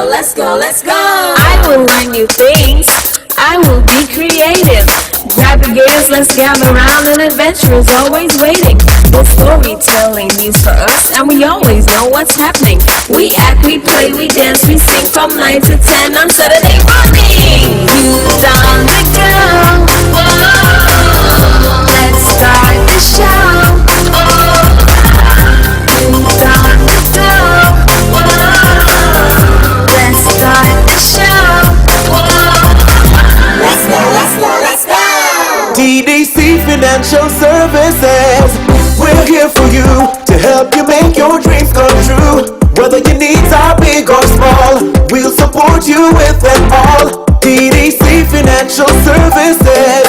let's go, let's go. I will learn new things. I will be creative. Grab the gators, let's gather around, and adventure is always waiting. The storytelling news for us, and we always know what's happening. We act, we play, we dance, we sing from 9 to 10 on Saturday morning. Youth on the go. Whoa. Let's start the show. Youth on the go. Whoa. Let's start the show. Let's go, let's go, let's go. TDC Financial Services, we're here for you to help you make your dreams come true. Whether your needs are big or small, we'll support you with them all. TDC Financial Services,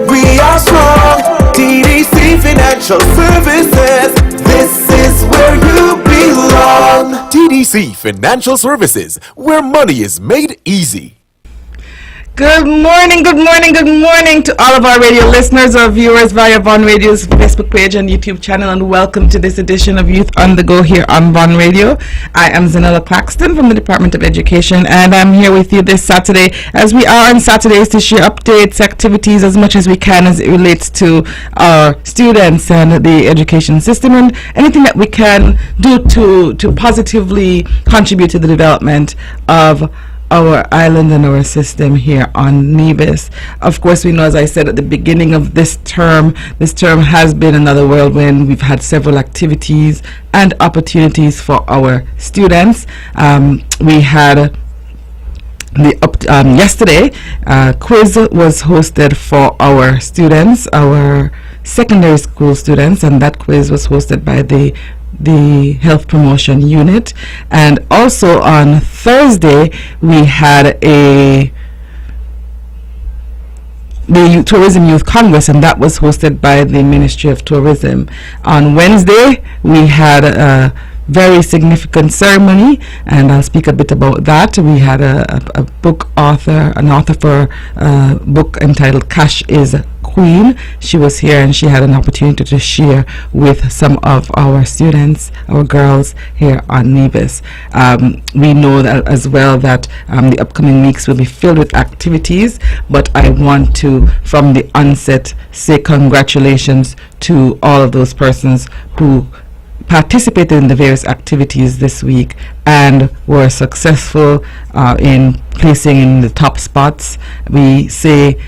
we are strong. TDC Financial Services, this is where you belong. TDC Financial Services, where money is made easy. Good morning to all of our radio listeners or viewers via Von Radio's Facebook page and YouTube channel, and welcome to this edition of Youth on the Go here on Von Radio. I am Zahnela Claxton from the Department of Education, and I'm here with you this Saturday, as we are on Saturdays, to share updates, activities as much as we can as it relates to our students and the education system, and anything that we can do to positively contribute to the development of our island and our system here on Nevis. Of course, we know, as I said at the beginning of this term has been another whirlwind. We've had several activities and opportunities for our students. We had yesterday, quiz was hosted for our students, our secondary school students, and that quiz was hosted by the Health Promotion Unit. And also on Thursday we had the Tourism Youth Congress, and that was hosted by the Ministry of Tourism. On Wednesday we had a very significant ceremony, and I'll speak a bit about that. We had an author for a book entitled Cash is Queen. She was here and she had an opportunity to share with some of our students, our girls here on Nevis. We know that as well that the upcoming weeks will be filled with activities, but I want to, from the onset, say congratulations to all of those persons who participated in the various activities this week and were successful in placing in the top spots. We say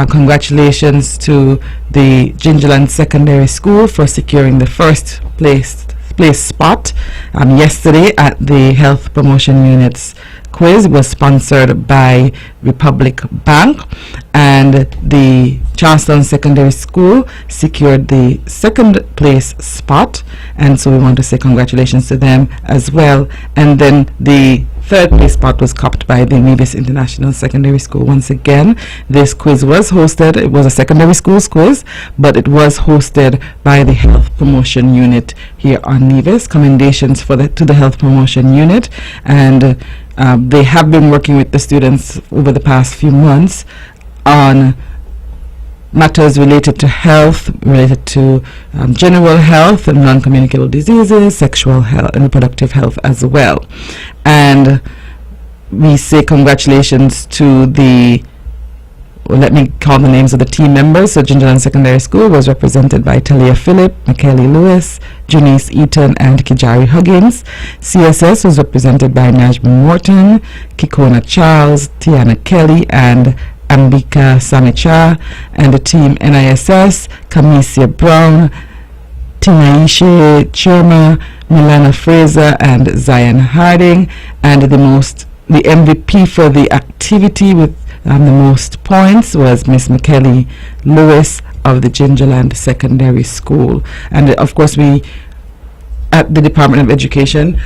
congratulations to the Gingerland Secondary School for securing the first place spot yesterday at the Health Promotion Unit's quiz. Was sponsored by Republic Bank, and the Charlestown Secondary School secured the second place spot, and so we want to say congratulations to them as well. And then the third place spot was copped by the Nevis International Secondary School. Once again, this quiz was hosted. It was a secondary schools quiz, but it was hosted by the Health Promotion Unit here on Nevis. Commendations to the Health Promotion Unit, and they have been working with the students over the past few months on matters related to health, related to general health and non-communicable diseases, sexual health and reproductive health as well. And we say congratulations to let me call the names of the team members. So Gingerland Secondary School was represented by Talia Phillip, McKelly Lewis, Junice Eaton, and Kijari Huggins. CSS was represented by Najma Morton, Kikona Charles, Tiana Kelly, and Ambika Samicha. And the team NISS, Kamisia Brown, Tinaishe Chirma, Milana Fraser, and Zion Harding. And the MVP for the activity with the most points was Miss McKelly Lewis of the Gingerland Secondary School. And of course, we at the Department of Education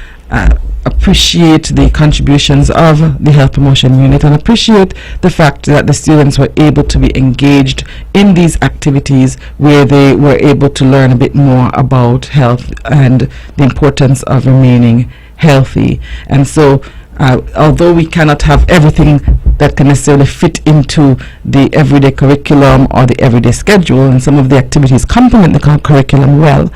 appreciate the contributions of the Health Promotion Unit and appreciate the fact that the students were able to be engaged in these activities where they were able to learn a bit more about health and the importance of remaining healthy. And so although we cannot have everything that can necessarily fit into the everyday curriculum or the everyday schedule, and some of the activities complement the curriculum well,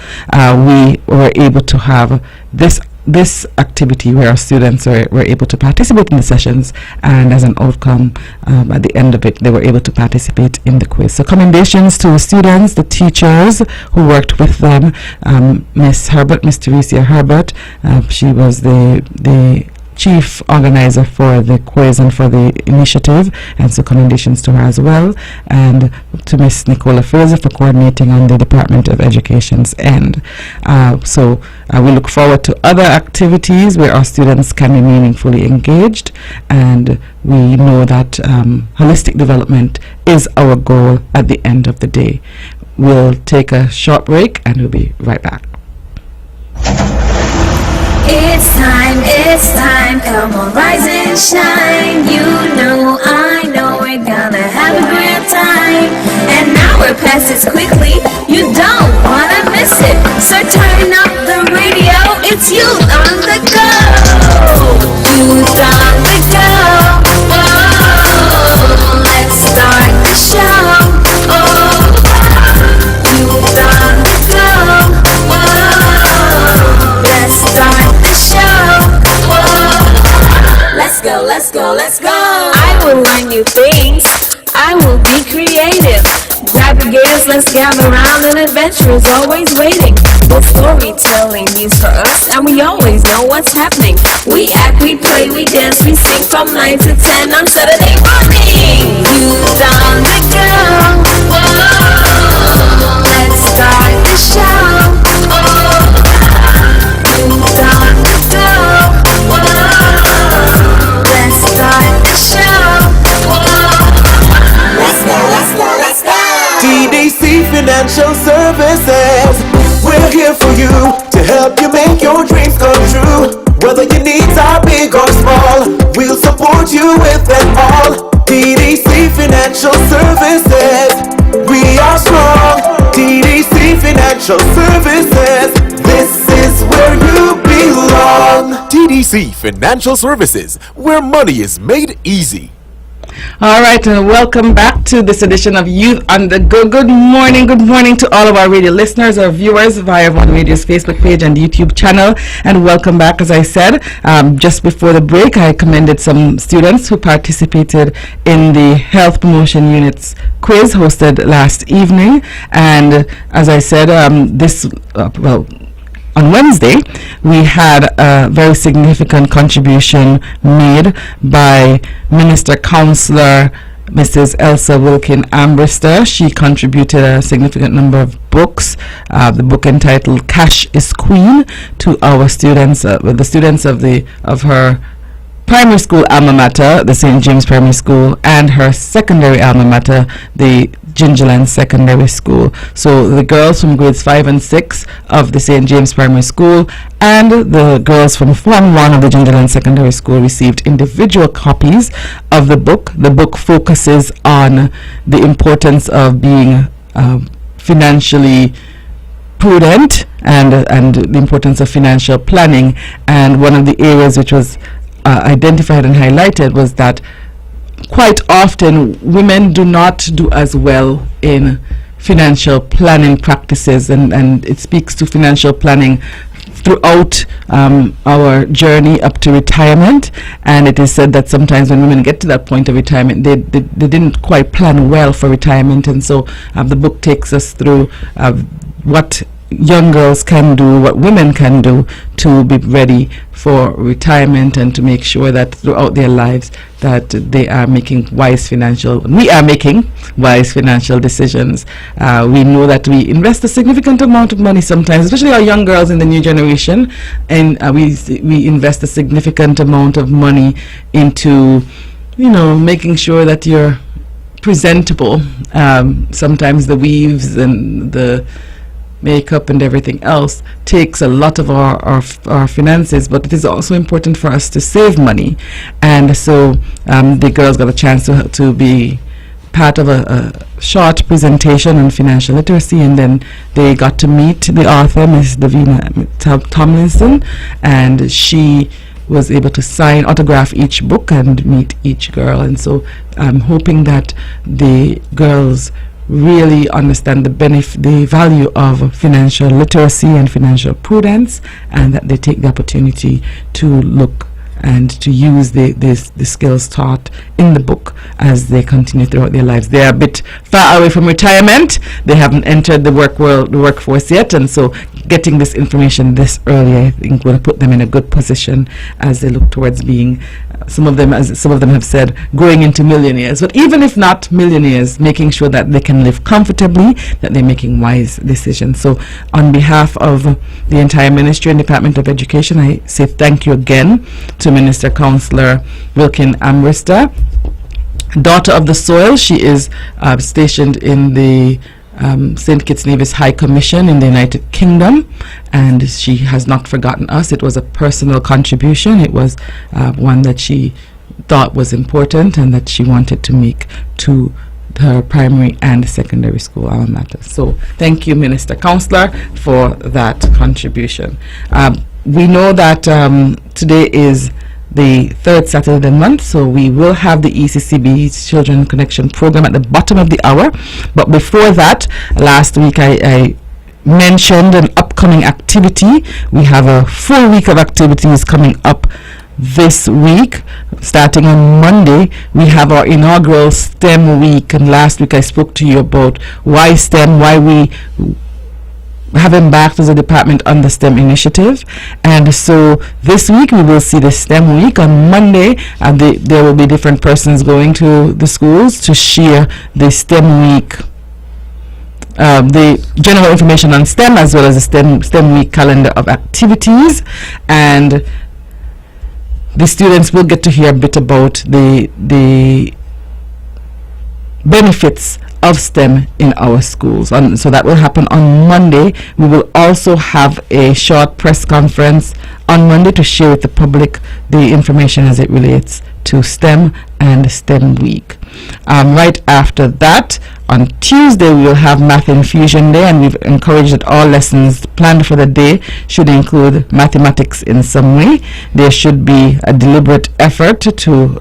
we were able to have this this activity where our students were able to participate in the sessions, and as an outcome, at the end of it, they were able to participate in the quiz. So commendations to the students, the teachers who worked with them, Miss Teresia Herbert. She was the chief organizer for the quiz and for the initiative, and so commendations to her as well, and to Miss Nicola Fraser for coordinating on the Department of Education's end. So we look forward to other activities where our students can be meaningfully engaged, and we know that holistic development is our goal at the end of the day. We'll take a short break and we'll be right back. It's time, come on, rise and shine. You know, I know, we're gonna have a great time. An hour passes quickly, you don't wanna miss it. So turn up the radio, it's Youth on the Go. Youth on the Go. Oh, let's start the show. Oh, Youth on the Go. Oh, let's start the show. Let's go. I will learn new things. I will be creative. Grab your gears, let's gather around. An adventure is always waiting. The storytelling news for us, and we always know what's happening. We act, we play, we dance, we sing from 9 to 10 on Saturday morning. Youth on the go. Whoa, let's start the show. Oh, youth on the go. Whoa, let's start the show. Whoa, let's go. TDC Financial Services. We're here for you to help you make your dreams come true. Whether your needs are big or small, we'll support you with them all. TDC Financial Services. We are strong. TDC Financial Services. This is where you belong. TDC Financial Services, where money is made easy. All right, and welcome back to this edition of Youth on the Go. Good morning to all of our radio listeners, our viewers via One Radio's Facebook page and YouTube channel, and welcome back. As I said, just before the break, I commended some students who participated in the Health Promotion Unit's quiz hosted last evening, and as I said, on Wednesday, we had a very significant contribution made by Minister Councillor Mrs. Elsa Wilkin Ambrister. She contributed a significant number of books, the book entitled Cash is Queen, to our students, the students of her primary school alma mater, the St. James Primary School, and her secondary alma mater, the Gingerland Secondary School. So the girls from grades 5 and 6 of the St. James Primary School and the girls from Form 1 of the Gingerland Secondary School received individual copies of the book. The book focuses on the importance of being financially prudent and the importance of financial planning. And one of the areas which was identified and highlighted was that quite often women do not do as well in financial planning practices, and it speaks to financial planning throughout our journey up to retirement. And it is said that sometimes when women get to that point of retirement, they didn't quite plan well for retirement, and so the book takes us through what young girls can do, what women can do to be ready for retirement, and to make sure that throughout their lives that we are making wise financial decisions. We know that we invest a significant amount of money sometimes, especially our young girls in the new generation, and we invest a significant amount of money into, making sure that you're presentable. Sometimes the weaves and the makeup and everything else takes a lot of our finances, but it is also important for us to save money. And so the girls got a chance to be part of a short presentation on financial literacy, and then they got to meet the author, Miss Davina Tomlinson, and she was able to autograph each book and meet each girl. And so I'm hoping that the girls really understand the value of financial literacy and financial prudence, and that they take the opportunity to look and to use the skills taught in the book as they continue throughout their lives. They are a bit far away from retirement. They haven't entered the workforce yet, and so getting this information this early, I think, will put them in a good position as they look towards being, some of them have said, growing into millionaires. But even if not millionaires, making sure that they can live comfortably, that they're making wise decisions. So on behalf of the entire ministry and Department of Education, I say thank you again to Minister Councillor Wilkin Ambrister, daughter of the soil. She is stationed in the St. Kitts Nevis High Commission in the United Kingdom, and she has not forgotten us. It was a personal contribution. It was one that she thought was important and that she wanted to make to her primary and secondary school alma mater. So thank you, Minister Councillor, for that contribution. We know that today is the third Saturday of the month, so we will have the ECCB Children Connection program at the bottom of the hour. But before that, last week I mentioned an upcoming activity. We have a full week of activities coming up this week. Starting on Monday, we have our inaugural STEM week, and last week I spoke to you about why STEM, why we have embarked as a department on the STEM initiative. And so this week we will see the STEM week on Monday, and there will be different persons going to the schools to share the STEM week, the general information on STEM, as well as the STEM week calendar of activities. And the students will get to hear a bit about the benefits of STEM in our schools, and so that will happen on Monday. We will also have a short press conference on Monday to share with the public the information as it relates to STEM and STEM week. Right after that, on Tuesday, we will have Math Infusion Day, and we've encouraged that all lessons planned for the day should include mathematics in some way. There should be a deliberate effort to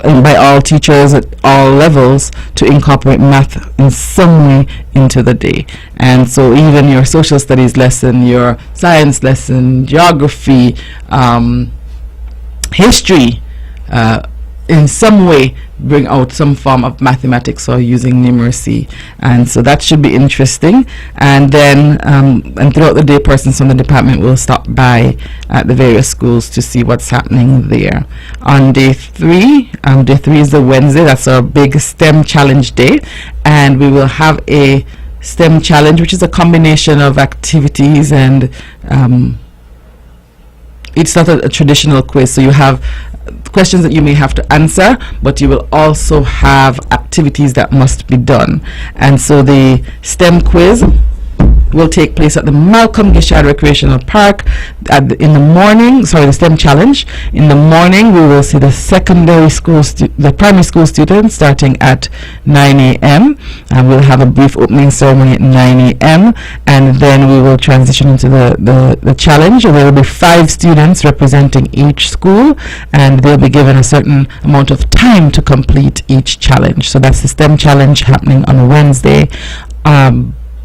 by all teachers at all levels to incorporate math in some way into the day. And so even your social studies lesson, your science lesson, geography, history, in some way bring out some form of mathematics or using numeracy, and so that should be interesting. And then and throughout the day, persons from the department will stop by at the various schools to see what's happening there. On day 3 is the Wednesday. That's our big STEM challenge day, and we will have a STEM challenge, which is a combination of activities, and it's not a traditional quiz, so you have questions that you may have to answer, but you will also have activities that must be done. And so the STEM quiz will take place at the Malcolm Gishard Recreational Park in the morning. The STEM challenge. In the morning, we will see the secondary school, the primary school students starting at 9 a.m. and we'll have a brief opening ceremony at 9 a.m. and then we will transition into the challenge. There will be 5 students representing each school, and they'll be given a certain amount of time to complete each challenge. So that's the STEM challenge happening on Wednesday.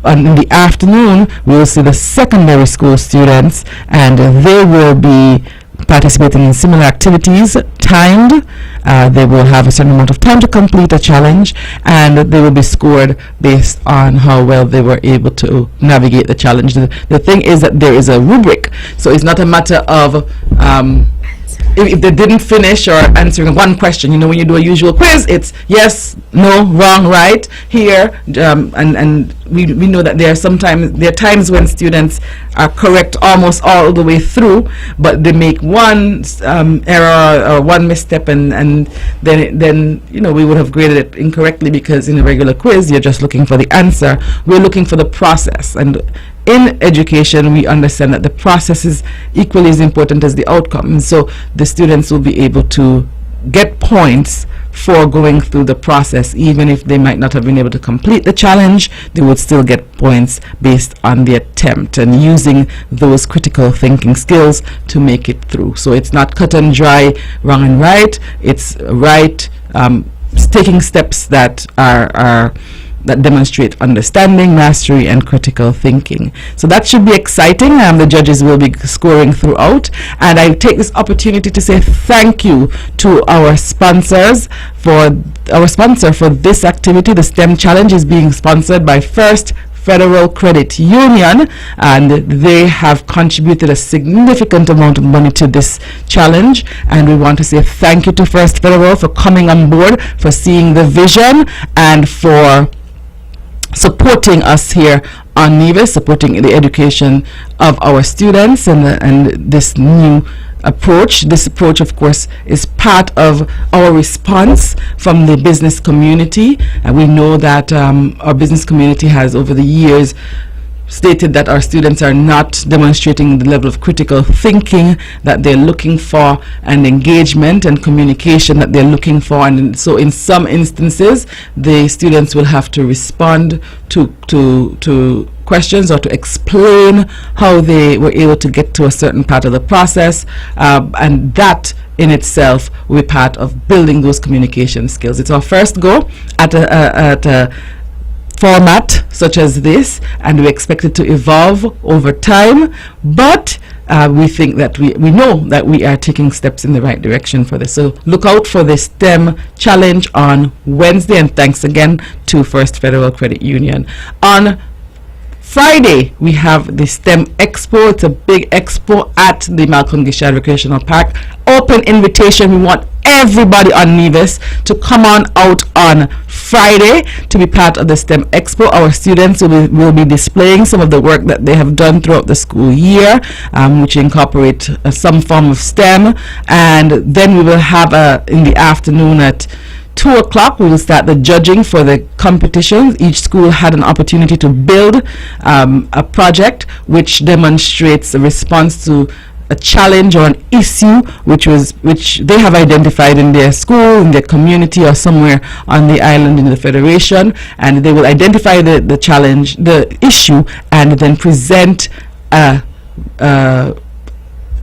And in the afternoon, we will see the secondary school students, and they will be participating in similar activities, timed. They will have a certain amount of time to complete a challenge, and they will be scored based on how well they were able to navigate the challenge. The thing is that there is a rubric, so it's not a matter of if they didn't finish or answering one question. You know, when you do a usual quiz, it's yes, no, wrong, right, here, and we know that there are times when students are correct almost all the way through, but they make one error or one misstep, and then you know, we would have graded it incorrectly, because in a regular quiz you're just looking for the answer. We're looking for the process, and in education we understand that the process is equally as important as the outcome, and so the students will be able to get points for going through the process. Even if they might not have been able to complete the challenge, they would still get points based on the attempt and using those critical thinking skills to make it through. So it's not cut and dry, wrong and right. It's right, taking steps that are that demonstrate understanding, mastery, and critical thinking. So that should be exciting. The judges will be scoring throughout. And I take this opportunity to say thank you to our sponsors for this activity. The STEM Challenge is being sponsored by First Federal Credit Union, and they have contributed a significant amount of money to this challenge, and we want to say thank you to First Federal for coming on board, for seeing the vision, and for supporting us here on Nevis, supporting the education of our students and this new approach. This approach, of course, is part of our response from the business community. And we know that our business community has, over the years, stated that our students are not demonstrating the level of critical thinking that they're looking for, and engagement and communication that they're looking for. And so in some instances, the students will have to respond to questions or to explain how they were able to get to a certain part of the process, and that in itself will be part of building those communication skills. It's our first go at a format such as this, and we expect it to evolve over time, but we think that we know that we are taking steps in the right direction for this. So look out for the STEM Challenge on Wednesday, and thanks again to First Federal Credit Union. On Friday, we have the STEM Expo. It's a big expo at the Malcolm Gishad Recreational Park. Open invitation. We want everybody on Nevis to come on out on Friday to be part of the STEM Expo. Our students will be displaying some of the work that they have done throughout the school year, which incorporate some form of STEM. And then we will have in the afternoon at 2 o'clock, we will start the judging for the competitions. Each school had an opportunity to build a project which demonstrates a response to a challenge or an issue which they have identified in their school, in their community, or somewhere on the island in the federation, and they will identify the challenge, the issue, and then present a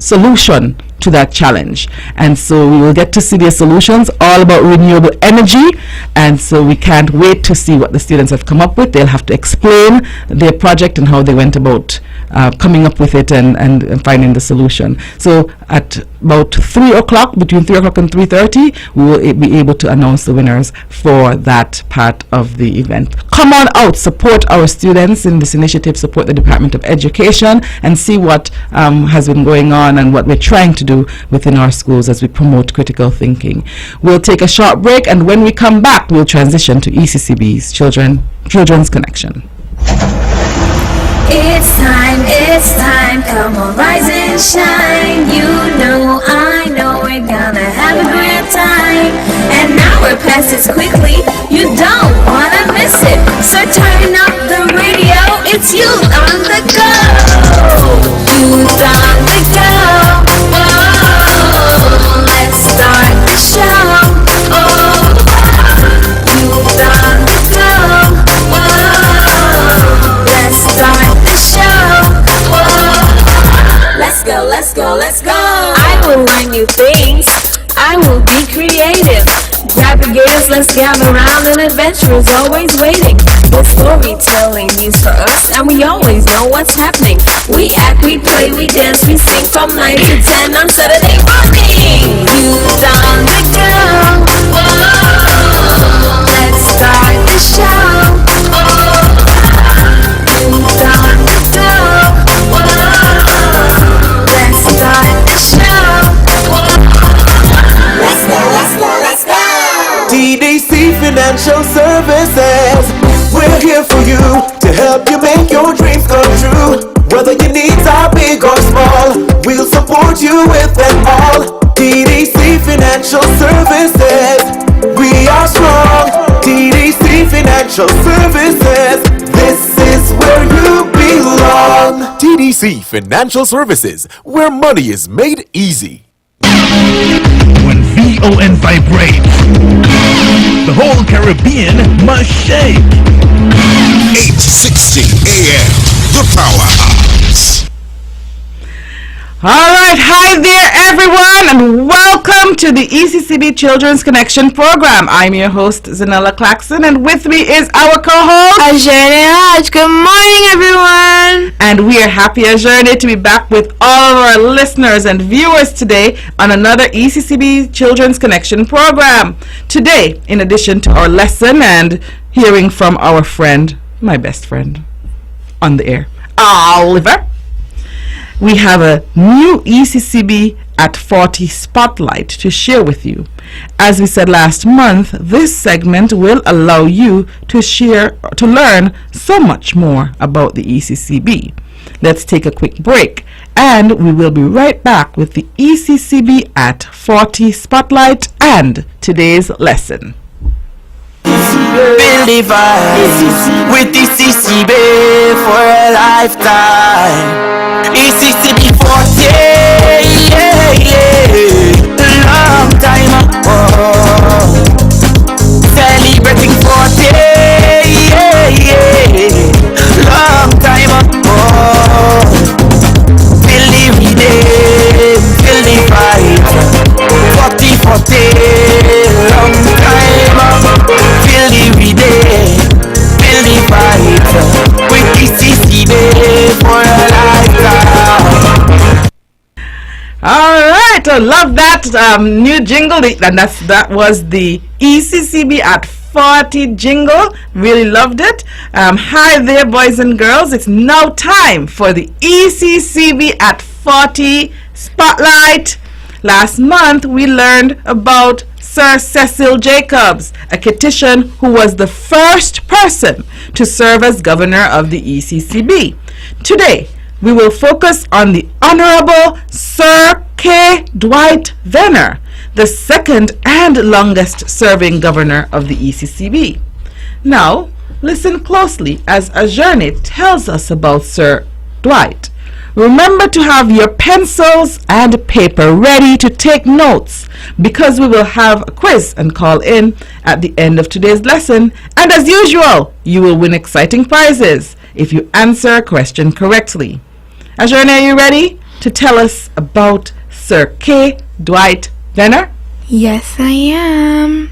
solution to that challenge. And so we will get to see their solutions, all about renewable energy, and so we can't wait to see what the students have come up with. They'll have to explain their project and how they went about coming up with it and finding the solution. So at about 3 o'clock, between 3 o'clock and 3:30, we will be able to announce the winners for that part of the event. Come on out, support our students in this initiative, support the Department of Education, and see what has been going on and what we're trying to do within our schools as we promote critical thinking. We'll take a short break, and when we come back, we'll transition to ECCB's Children's Connection. It's time, come on, rise and shine. You know, I know, we're gonna have a great time. An hour passes quickly, you don't wanna miss it. So turn up the radio, it's you on the go. Youth on the go. Whoa, let's start the show. Oh, youth on the go. Whoa, let's start the show. Whoa, let's go. I will learn new things. I will be creative. Grab your gears, let's gather around, and adventure is always waiting. The storytelling news for us, and we always know what's happening. We act, we play, we dance, we sing from 9 to 10 on Saturday morning. Youth on the go. Whoa, let's start the show. Oh, youth on the go. Whoa, let's start the show. Let's go. TDC Financial Services. We're here for you to help you make your dreams come true. Whether your needs are big or small, we'll support you with them all. TDC Financial Services. We are strong. TDC Financial Services. This is where you belong. TDC Financial Services, where money is made easy. When VON vibrates, the whole Caribbean must shake. 8:60 a.m. The Powerhouse. All right, hi there everyone, and welcome Welcome to the ECCB Children's Connection program. I'm your host, Zahnela Claxton, and with me is our co-host, Zahnela. Good morning, everyone. And we are happy, Zahnela, to be back with all of our listeners and viewers today on another ECCB Children's Connection program. Today, in addition to our lesson and hearing from our friend, my best friend, on the air, Oliver, we have a new ECCB at 40 spotlight to share with you. As we said last month, this segment will allow you to learn so much more about the ECCB. Let's take a quick break, and we will be right back with the ECCB at 40 spotlight and today's lesson. Build the vibe with the ECCB for a lifetime. ECCB 40, yeah, yeah, long time ago. Celebrating 40, yeah, yeah, long time ago. Build the day, build the vibe. 40, 40, long time ago. Build the day, build the vibe with ECCB for a lifetime. All right, I love that new jingle, and that was the ECCB at 40 jingle. Really loved it. Hi there, boys and girls. It's now time for the ECCB at 40 spotlight. Last month, we learned about Sir Cecil Jacobs, a Kittian who was the first person to serve as governor of the ECCB. Today, we will focus on the Honorable Sir K. Dwight Venner, the second and longest serving governor of the ECCB. Now, listen closely as Ajerne tells us about Sir Dwight. Remember to have your pencils and paper ready to take notes, because we will have a quiz and call in at the end of today's lesson, and as usual, you will win exciting prizes if you answer a question correctly. Ajerne, are you ready to tell us about Sir K. Dwight Venner? Yes, I am.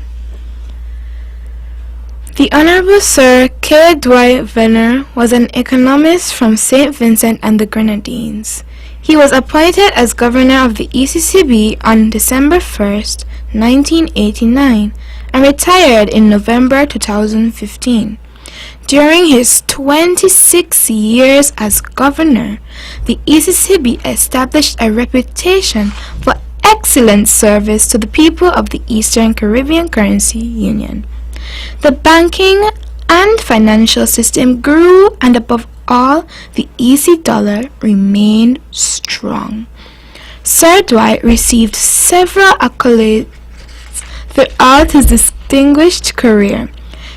The Honorable Sir K. Dwight Venner was an economist from St. Vincent and the Grenadines. He was appointed as governor of the ECCB on December 1st, 1989, and retired in November 2015. During his 26 years as governor, the ECCB established a reputation for excellent service to the people of the Eastern Caribbean Currency Union. The banking and financial system grew, and above all, the EC dollar remained strong. Sir Dwight received several accolades throughout his distinguished career.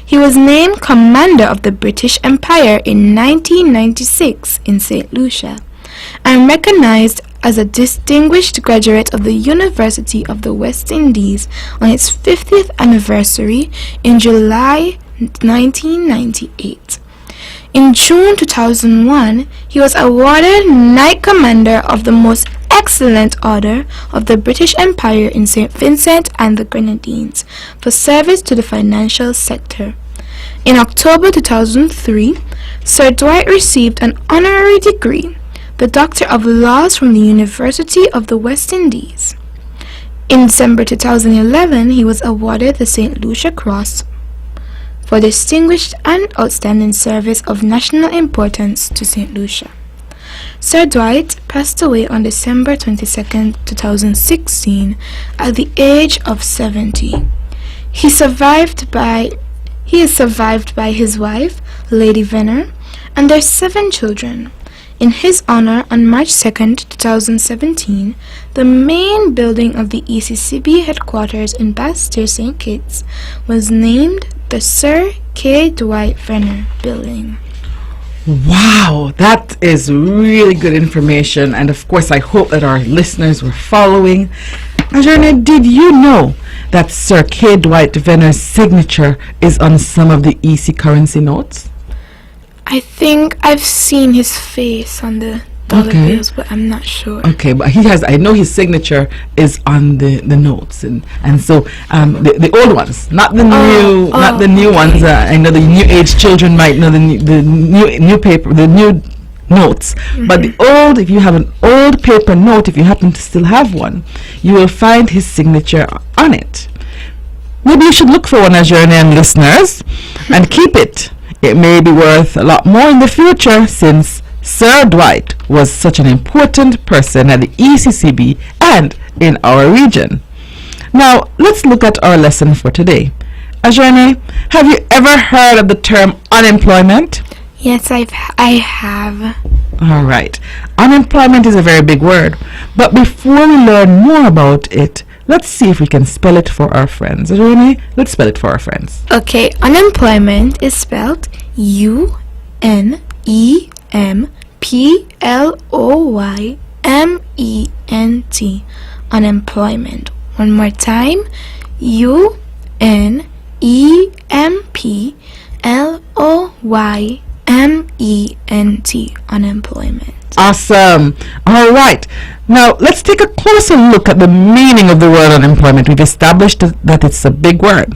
He was named Commander of the British Empire in 1996 in St. Lucia, and recognized as a distinguished graduate of the University of the West Indies on its 50th anniversary in July 1998. In June 2001, he was awarded Knight Commander of the Most Excellent Order of the British Empire in St. Vincent and the Grenadines for service to the financial sector. In October 2003, Sir Dwight received an honorary degree, the Doctor of Laws from the University of the West Indies. In December 2011, he was awarded the St. Lucia Cross for distinguished and outstanding service of national importance to St. Lucia. Sir Dwight passed away on December 22, 2016 at the age of 70. He is survived by his wife, Lady Venner, and their 7 children. In his honor, on March 2, 2017, the main building of the ECCB headquarters in Bastille St. Kitts was named the Sir K. Dwight Venner Building. Wow, that is really good information, and of course I hope that our listeners were following. Ajerne, did you know that Sir K. Dwight Venner's signature is on some of the EC currency notes? I think I've seen his face on the dollar Okay. bills, but I'm not sure. Okay, but he has. I know his signature is on the notes, and so the old ones, not the new ones. I know the new age children might know the new paper, the new notes, but the old. If you have an old paper note, if you happen to still have one, you will find his signature on it. Maybe you should look for one, as your name, listeners, and keep it. It may be worth a lot more in the future, since Sir Dwight was such an important person at the ECCB and in our region. Now, let's look at our lesson for today. Ajane, have you ever heard of the term unemployment? Yes, I have. All right. Unemployment is a very big word, but before we learn more about it, let's see if we can spell it for our friends. Ajane, let's spell it for our friends. Okay, unemployment is spelled UNEMPLOYMENT. Unemployment. One more time. UNEMPLOYMENT. Unemployment. Awesome. All right. Now, let's take a closer look at the meaning of the word unemployment. We've established that it's a big word.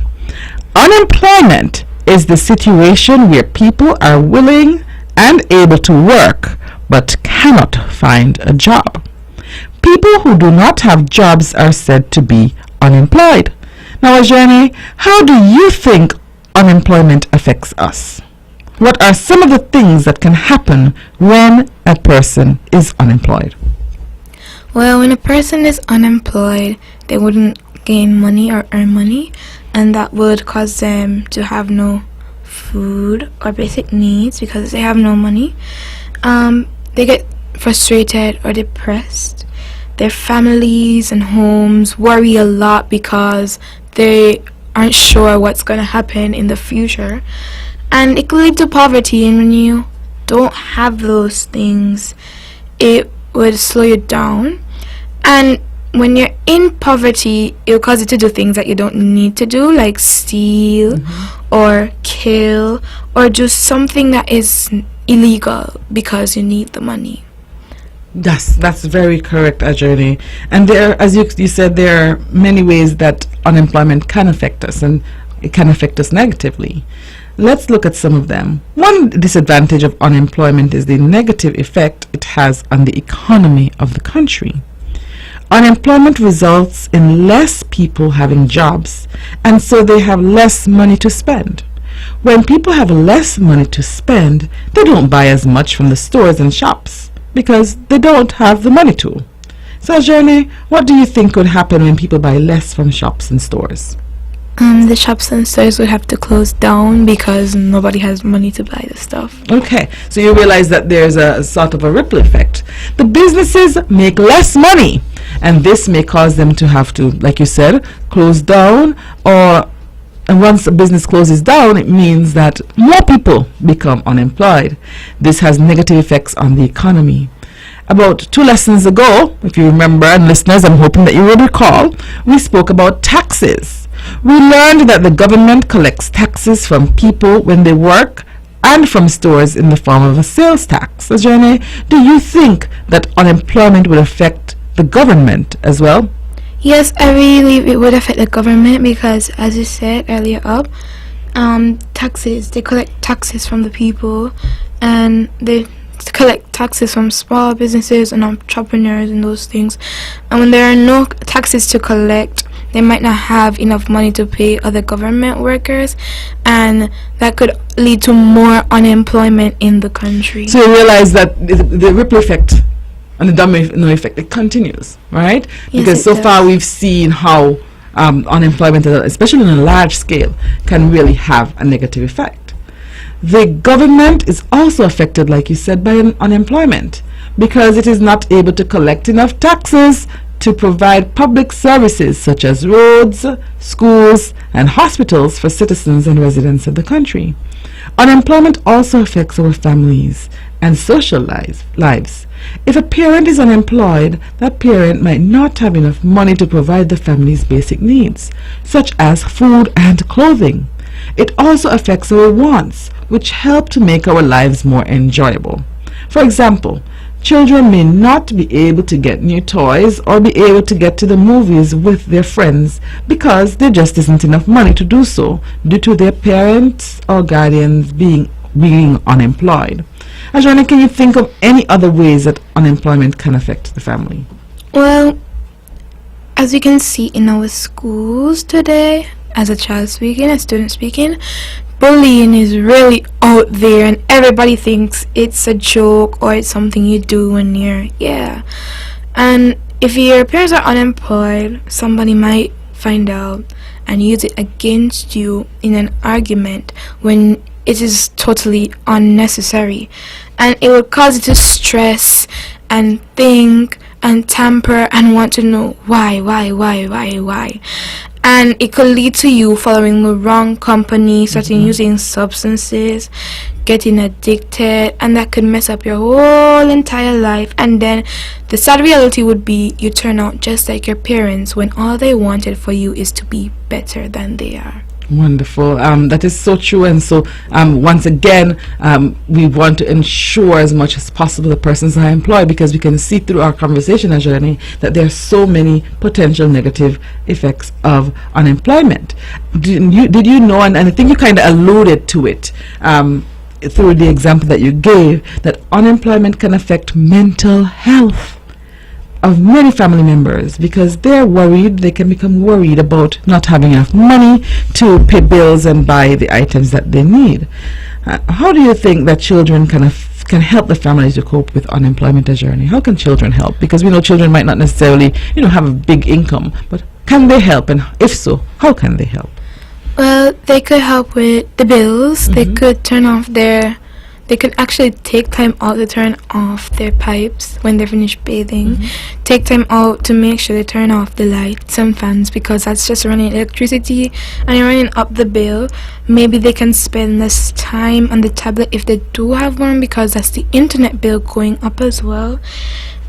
Unemployment is the situation where people are willing and able to work but cannot find a job. People who do not have jobs are said to be unemployed. Now, Ajani, how do you think unemployment affects us? What are some of the things that can happen when a person is unemployed? Well, when a person is unemployed, they wouldn't gain money or earn money, and that would cause them to have no food or basic needs because they have no money. They get frustrated or depressed. Their families and homes worry a lot because they aren't sure what's going to happen in the future. And it could lead to poverty, and when you don't have those things, it would slow you down. And when you're in poverty, it will cause you to do things that you don't need to do, like steal or kill or do something that is illegal because you need the money. That's very correct, Ajani. And there, as you said, there are many ways that unemployment can affect us, and it can affect us negatively. Let's look at some of them. One disadvantage of unemployment is the negative effect it has on the economy of the country. Unemployment results in less people having jobs, and so they have less money to spend. When people have less money to spend, they don't buy as much from the stores and shops because they don't have the money to. So, Journey, what do you think would happen when people buy less from shops and stores? The shops and stores would have to close down because nobody has money to buy the stuff. Okay, so you realize that there's a sort of a ripple effect. The businesses make less money, and this may cause them to have to, like you said, close down, and once a business closes down, it means that more people become unemployed. This has negative effects on the economy. About 2 lessons ago, if you remember, and listeners, I'm hoping that you will recall, we spoke about taxes. We learned that the government collects taxes from people when they work and from stores in the form of a sales tax. So, Jenny, do you think that unemployment would affect the government as well? Yes, I really believe it would affect the government because, as you said earlier up, taxes, they collect taxes from the people, and they collect taxes from small businesses and entrepreneurs and those things. And when there are no taxes to collect, they might not have enough money to pay other government workers, and that could lead to more unemployment in the country. So you realize that the ripple effect and the domino effect, it continues, right? Yes, because so far we've seen how unemployment, especially on a large scale, can really have a negative effect. The government is also affected, like you said, by unemployment because it is not able to collect enough taxes to provide public services such as roads, schools, and hospitals for citizens and residents of the country. Unemployment also affects our families and social lives. If a parent is unemployed, that parent might not have enough money to provide the family's basic needs, such as food and clothing. It also affects our wants, which help to make our lives more enjoyable. For example, children may not be able to get new toys or be able to get to the movies with their friends because there just isn't enough money to do so due to their parents or guardians being unemployed. Ajani, can you think of any other ways that unemployment can affect the family? Well, as we can see in our schools today, as a child speaking, a student speaking, bullying is really out there and everybody thinks it's a joke or it's something you do when you're, And if your parents are unemployed, somebody might find out and use it against you in an argument when it is totally unnecessary. And it will cause you to stress and think and tamper and want to know why. And it could lead to you following the wrong company, starting using substances, getting addicted, and that could mess up your whole entire life. And then the sad reality would be you turn out just like your parents when all they wanted for you is to be better than they are. Wonderful. That is so true. And so once again, we want to ensure as much as possible the persons are employed, because we can see through our conversation, Ajani, that there are so many potential negative effects of unemployment. Did you know, and I think you kind of alluded to it through the example that you gave, that unemployment can affect mental health of many family members, because they're worried. They can become worried about not having enough money to pay bills and buy the items that they need. How do you think that children can help the families to cope with unemployment journey? How can children help? Because we know children might not necessarily, have a big income, but can they help? And if so, how can they help? Well, they could help with the bills. They could They could actually take time out to turn off their pipes when they're finished bathing. Take time out to make sure they turn off the lights and fans, because that's just running electricity and you're running up the bill. Maybe they can spend less time on the tablet if they do have one, because that's the internet bill going up as well.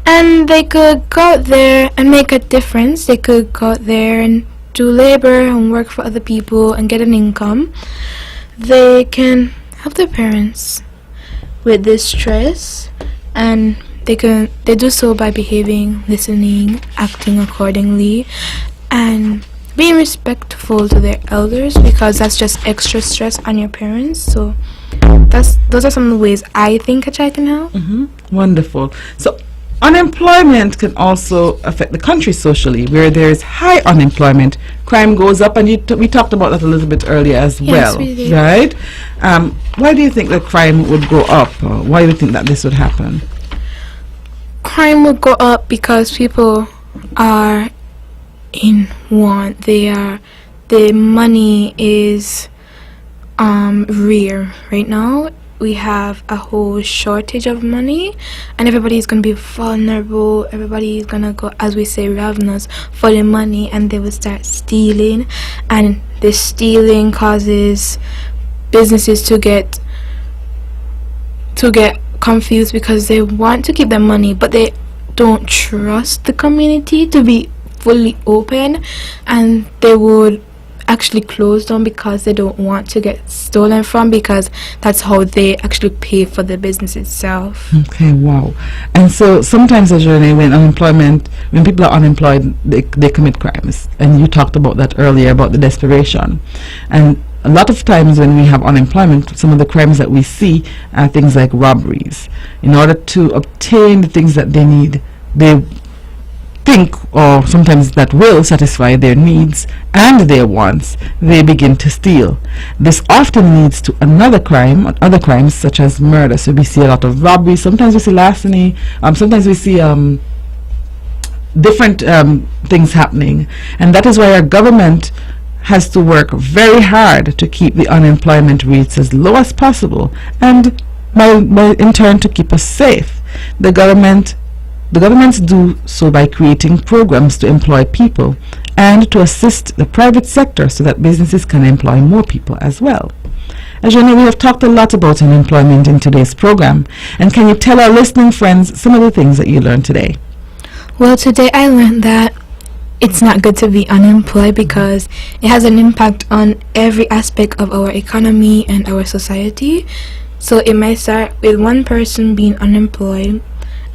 And they could go out there and make a difference. They could go out there and do labor and work for other people and get an income. They can help their parents with this stress, and they do so by behaving, listening, acting accordingly, and being respectful to their elders, because that's just extra stress on your parents. So those are some of the ways I think a child can help. Wonderful. So unemployment can also affect the country socially. Where there is high unemployment, crime goes up, and we talked about that a little bit earlier as well, we did. right? Why do you think that crime would go up? Or why do you think that this would happen? Crime would go up because people are in want. The money is rare right now. We have a whole shortage of money, and everybody's going to be vulnerable. Everybody's going to go, as we say, ravenous for the money, and they will start stealing. And this stealing causes businesses to get confused, because they want to keep their money, but they don't trust the community to be fully open, and they would actually close down because they don't want to get stolen from, because that's how they actually pay for the business itself. Okay, wow. And so sometimes, when people are unemployed, they commit crimes. And you talked about that earlier, about the desperation. And a lot of times when we have unemployment, some of the crimes that we see are things like robberies. In order to obtain the things that they need, they think, or sometimes that will satisfy their needs and their wants, they begin to steal. This often leads to other crimes such as murder. So we see a lot of robberies. Sometimes we see larceny. Sometimes we see different things happening, and that is why our government has to work very hard to keep the unemployment rates as low as possible, and by in turn to keep us safe. The governments do so by creating programs to employ people and to assist the private sector so that businesses can employ more people as well. Ajani, we have talked a lot about unemployment in today's program, and can you tell our listening friends some of the things that you learned today? Well, today I learned that it's not good to be unemployed, because it has an impact on every aspect of our economy and our society. So it might start with one person being unemployed,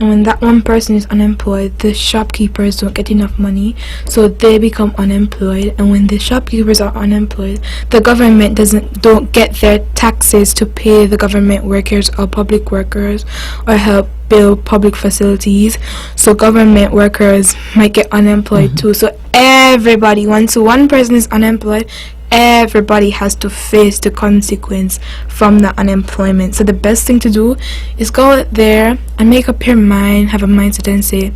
and when that one person is unemployed, the shopkeepers don't get enough money, so they become unemployed. And when the shopkeepers are unemployed, the government don't get their taxes to pay the government workers or public workers or help build public facilities, so government workers might get unemployed too. So everybody, once one person is unemployed, everybody has to face the consequence from the unemployment. So the best thing to do is go out there and make up your mind, have a mindset and say,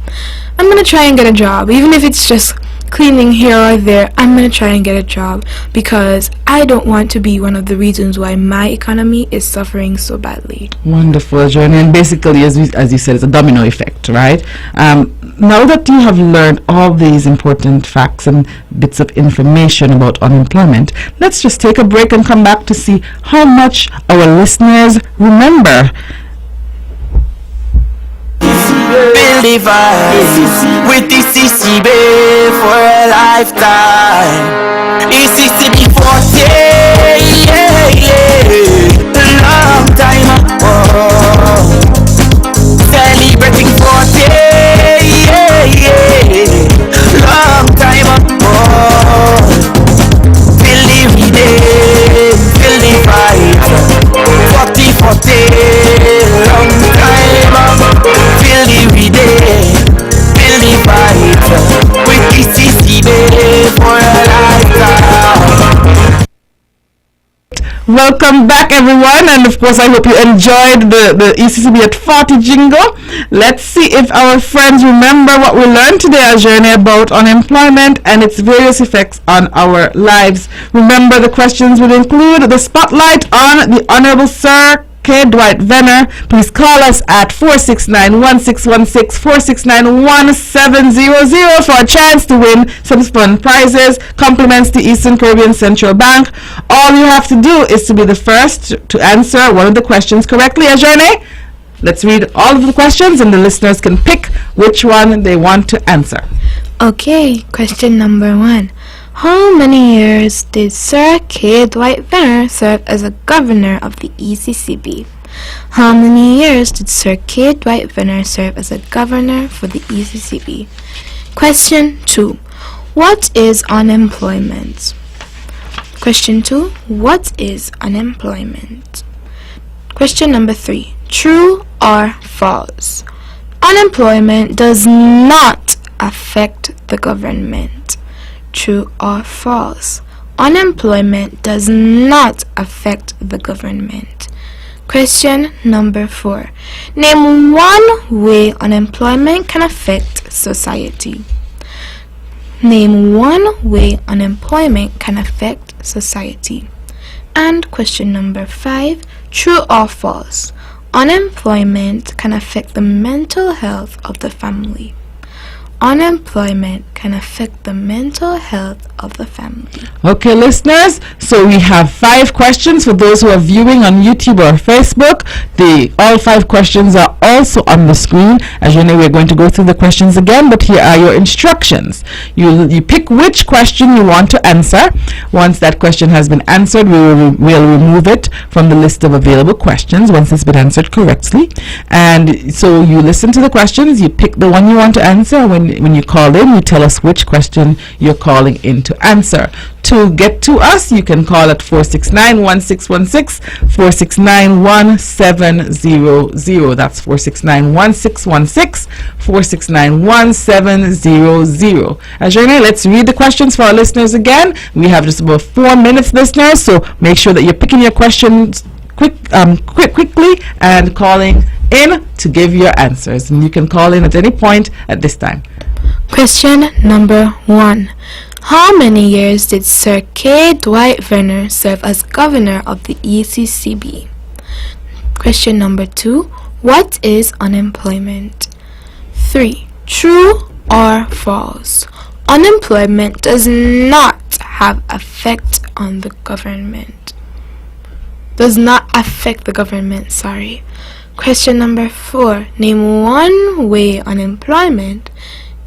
I'm gonna try and get a job, even if it's just cleaning here or there. I'm gonna try and get a job because I don't want to be one of the reasons why my economy is suffering so badly. Wonderful, Journey. And basically, as you said, it's a domino effect, right? Now that you have learned all these important facts and bits of information about unemployment, let's just take a break and come back to see how much our listeners remember. Build the vibe with the CCB for a lifetime. ECCB 40, yeah, yeah. Long time, oh. Celebrating 40, yeah, yeah. Long time, oh. Feel the day, feel the vibe. 40, 40, long time, feel the day, feel the vibe. With the CCB for a lifetime. Welcome back, everyone, and of course I hope you enjoyed the ECCB at 40 jingle. Let's see if our friends remember what we learned today, a journey about unemployment and its various effects on our lives. Remember, the questions will include the spotlight on the Honorable Sir K. Dwight Venner. Please call us at 469-1616, 469-1700 for a chance to win some fun prizes, compliments to Eastern Caribbean Central Bank. All you have to do is to be the first to answer one of the questions correctly. Ajane, let's read all of the questions and the listeners can pick which one they want to answer. Okay, question number 1. How many years did Sir K. Dwight Venner serve as a governor of the ECCB? How many years did Sir K. Dwight Venner serve as a governor for the ECCB? Question 2. What is unemployment? Question 2. What is unemployment? Question number 3. True or false? Unemployment does not affect the government. True or false? Unemployment does not affect the government. Question number 4. Name one way unemployment can affect society. Name one way unemployment can affect society. And question number 5. True or false? Unemployment can affect the mental health of the family. Unemployment can affect the mental health of the family. Okay, listeners, so we have 5 questions for those who are viewing on YouTube or Facebook. All 5 questions are also on the screen. As you know, we're going to go through the questions again, but here are your instructions. You pick which question you want to answer. Once that question has been answered, we'll remove it from the list of available questions once it's been answered correctly. And so you listen to the questions, you pick the one you want to answer. When you call in, you tell us which question you're calling in to answer. To get to us, you can call at 469-1616, 469-1700. That's 469-1616, 469-1700. Ajane, let's read the questions for our listeners again. We have just about 4 minutes, listeners, so make sure that you're picking your questions quickly and calling in to give your answers. And you can call in at any point at this time. Question number 1. How many years did Sir K. Dwight Venner serve as governor of the ECCB? Question number 2. What is unemployment? 3. True or false? Unemployment does not have effect on the government. Does not affect the government, sorry. Question number 4. Name one way unemployment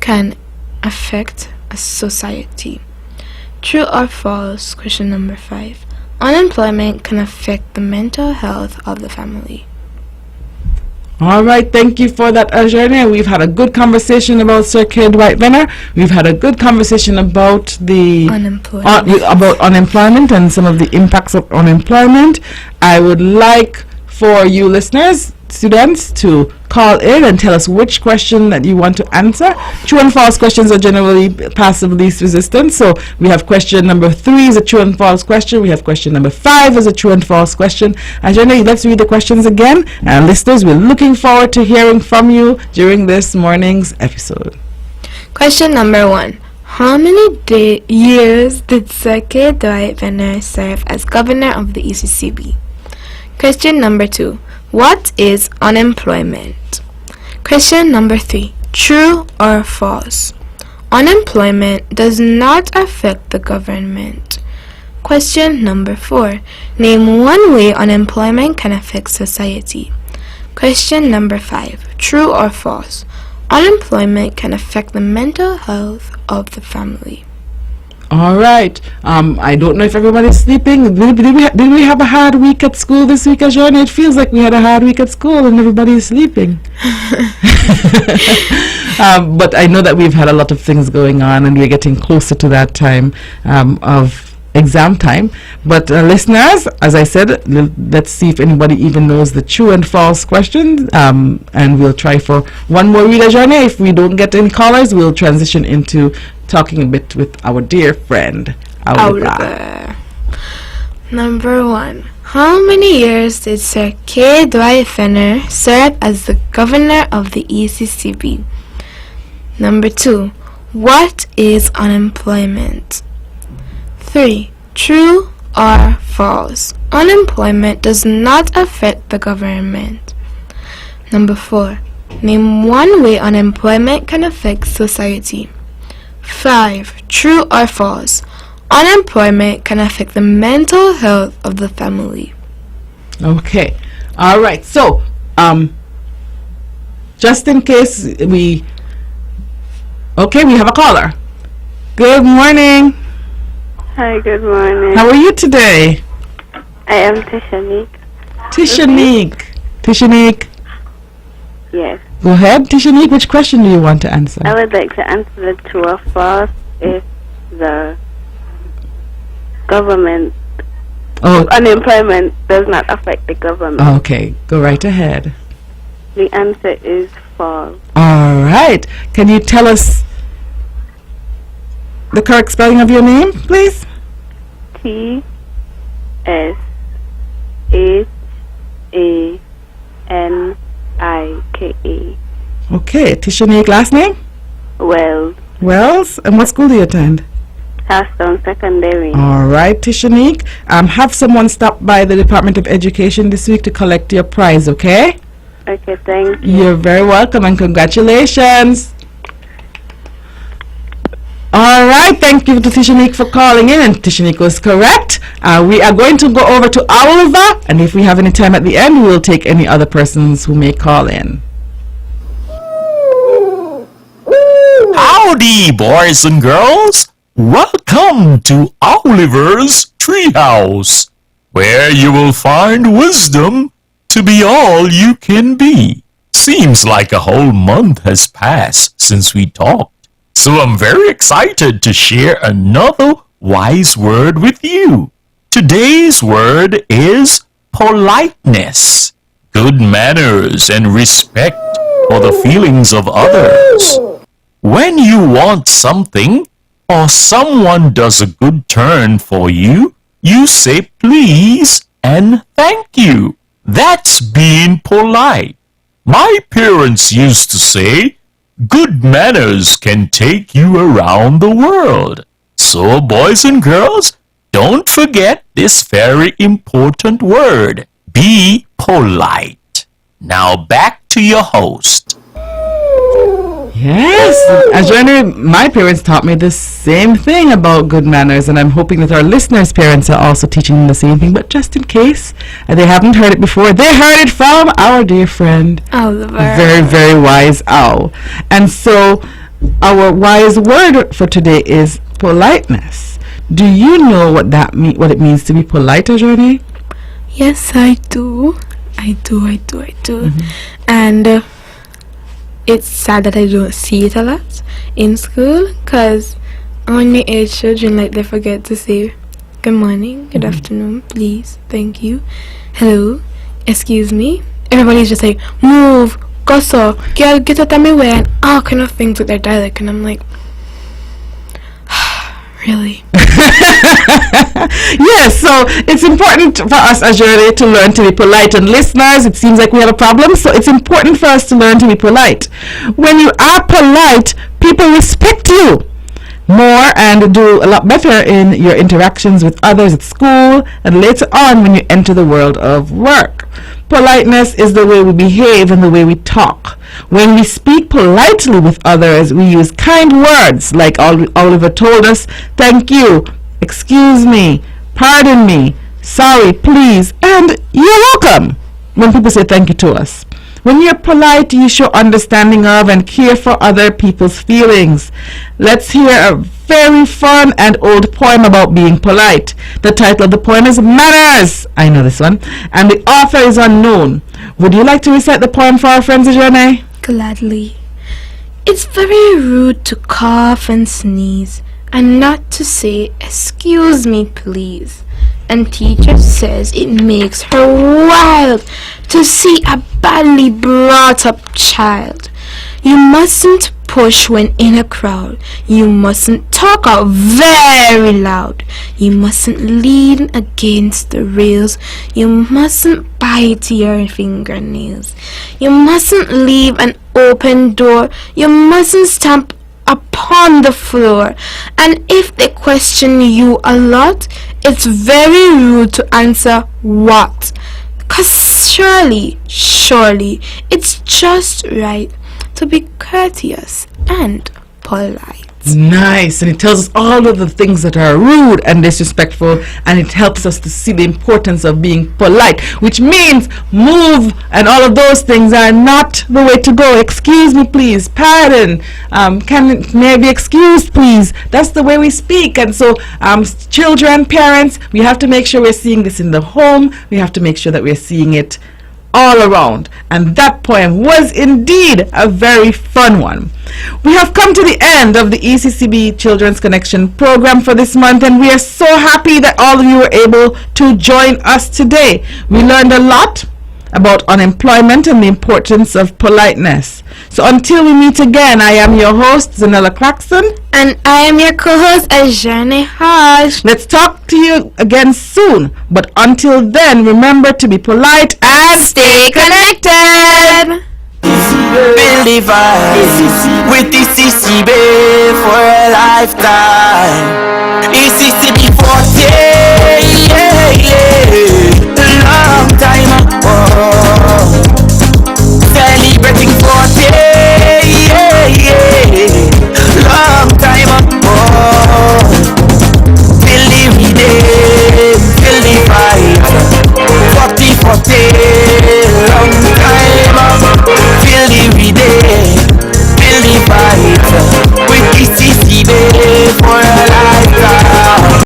can affect a society. True or false? Question number 5. Unemployment can affect the mental health of the family. All right, thank you for that, Ajane. We've had a good conversation about Sir K. Dwight Venner. We've had a good conversation about the unemployment and some of the impacts of unemployment. I would like for you listeners, students, to call in and tell us which question that you want to answer. True and false questions are generally passive least resistance. So we have question number 3 is a true and false question. We have question number 5 is a true and false question. Ajane, let's read the questions again. And listeners, we're looking forward to hearing from you during this morning's episode. Question number 1. How many years did Sir K. Dwight Venner serve as governor of the ECCB? Question number 2. What is unemployment? Question number 3. True or false? Unemployment does not affect the government. Question number 4. Name one way unemployment can affect society. Question number 5. True or false? Unemployment can affect the mental health of the family. All right. I don't know if everybody's sleeping. Did we have a hard week at school this week, Ajane? It feels like we had a hard week at school and everybody's sleeping. But I know that we've had a lot of things going on and we're getting closer to that time of exam time. But listeners, as I said, let's see if anybody even knows the true and false questions. And we'll try for one more read, Ajane. If we don't get any callers, we'll transition into talking a bit with our dear friend, Oliver. Number 1. How many years did Sir K. Dwight Venner serve as the governor of the ECCB? Number 2. What is unemployment? 3. True or false? Unemployment does not affect the government. Number 4. Name one way unemployment can affect society. 5. True or false? Unemployment can affect the mental health of the family. Okay. All right. So, just in case we have a caller. Good morning. Hi, good morning. How are you today? I am Tishanique. Tishanique. Yes. Go ahead, Tishanique. Which question do you want to answer? I would like to answer the true or false if the government unemployment does not affect the government. Okay, go right ahead. The answer is false. All right. Can you tell us the correct spelling of your name, please? Tshanique. Okay, Tishanique, last name? Wells. And what school do you attend? Charlestown Secondary. All right, Tishanique. Have someone stop by the Department of Education this week to collect your prize, okay? Okay, thank you. You're very welcome and congratulations. All right, thank you to Tishanique for calling in, and Tishanique was correct. We are going to go over to Oliver, and if we have any time at the end, we will take any other persons who may call in. Howdy, boys and girls. Welcome to Oliver's Treehouse, where you will find wisdom to be all you can be. Seems like a whole month has passed since we talked. So I'm very excited to share another wise word with you. Today's word is politeness. Good manners and respect for the feelings of others. When you want something or someone does a good turn for you, you say please and thank you. That's being polite. My parents used to say, good manners can take you around the world. So, boys and girls, don't forget this very important word. Be polite. Now back to your host. Yes, Ajane, my parents taught me the same thing about good manners, and I'm hoping that our listeners' parents are also teaching them the same thing. But just in case they haven't heard it before, they heard it from our dear friend, Oliver. Very, very wise owl. And so our wise word for today is politeness. Do you know what it means to be polite, Ajane? Yes, I do. I do. And it's sad that I don't see it a lot in school, because on my age children, like, they forget to say good morning, good afternoon, please, thank you, hello, excuse me. Everybody's just like, move, go so, girl, get out of my way, and all kind of things with their dialect, and I'm like, really? Yes, so it's important for us as Journey to learn to be polite. And listeners, it seems like we have a problem, so it's important for us to learn to be polite. When you are polite, people respect you more and do a lot better in your interactions with others at school and later on when you enter the world of work. Politeness is the way we behave and the way we talk. When we speak politely with others, we use kind words like Oliver told us: thank you, excuse me, pardon me, sorry, please, and you're welcome when people say thank you to us. When you're polite, you show understanding of and care for other people's feelings. Let's hear a very fun and old poem about being polite. The title of the poem is Manners. I know this one. And the author is unknown. Would you like to recite the poem for our friends, Renee? Gladly. It's very rude to cough and sneeze, and not to say, excuse me, please. And teacher says it makes her wild to see a badly brought up child. You mustn't push when in a crowd. You mustn't talk out very loud. You mustn't lean against the rails. You mustn't bite your fingernails. You mustn't leave an open door. You mustn't stamp upon the floor. And if they question you a lot, it's very rude to answer what. 'Cause surely, it's just right to be courteous and polite. Nice. And it tells us all of the things that are rude and disrespectful, and it helps us to see the importance of being polite, which means move and all of those things are not the way to go. Excuse me, please, pardon, may I be excused, please. That's the way we speak. And so children, parents, we have to make sure we're seeing this in the home. We have to make sure that we're seeing it all around. And that poem was indeed a very fun one. We have come to the end of the ECCB Children's Connection program for this month, and we are so happy that all of you were able to join us today. We learned a lot about unemployment and the importance of politeness. So until we meet again, I am your host, Zahnela Claxton. And I am your co-host, Ajane Hodge. Let's talk to you again soon. But until then, remember to be polite and stay connected. Build the vibe with the CCB for a lifetime.